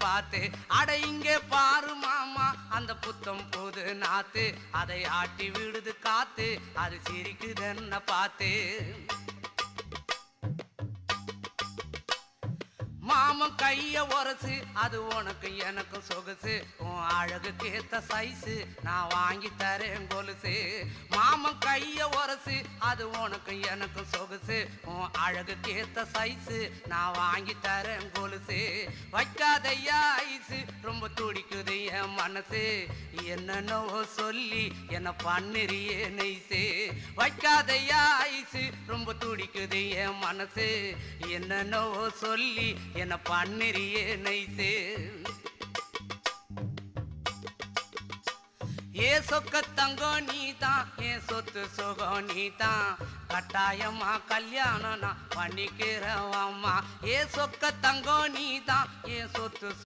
பார்த்து அட இங்கே பாரு மாமா அந்த புத்தம் புது நாத்து அதை ஆட்டி விடுது காத்து அது சிரிக்குதுன்ன பார்த்து மாமன் கைய உரசு அது உனக்கு எனக்கு சொகுசு உன் அழகுக்கு ஏத்த சைஸு நான் வாங்கி தரேன் கொலுசு மாமன் கைய உரசு அது உனக்கு எனக்கு சொகுசு உன் அழகுக்கு ஏத்த சைஸு நான் வாங்கி தரேன் கொலுசு வைக்காதையா ஐசு ரொம்ப துடிக்குது என் மனசு என்னென்னவோ சொல்லி என்ன பண்ணுறியே நெய்சு வைக்காதையா ஐசு ரொம்ப துடிக்குது என் மனசு என்னென்னவோ சொல்லி என்ன பண்ணுறியே நைசு ஏ சொக்க தங்கம் நீதான் என் சொத்து சுகம் நீதான் கட்டாயமா கல்யாணம் நான் பண்ணிக்கிறேன் அம்மா ஏ சொக்க தங்கம் நீதான் என் சொத்து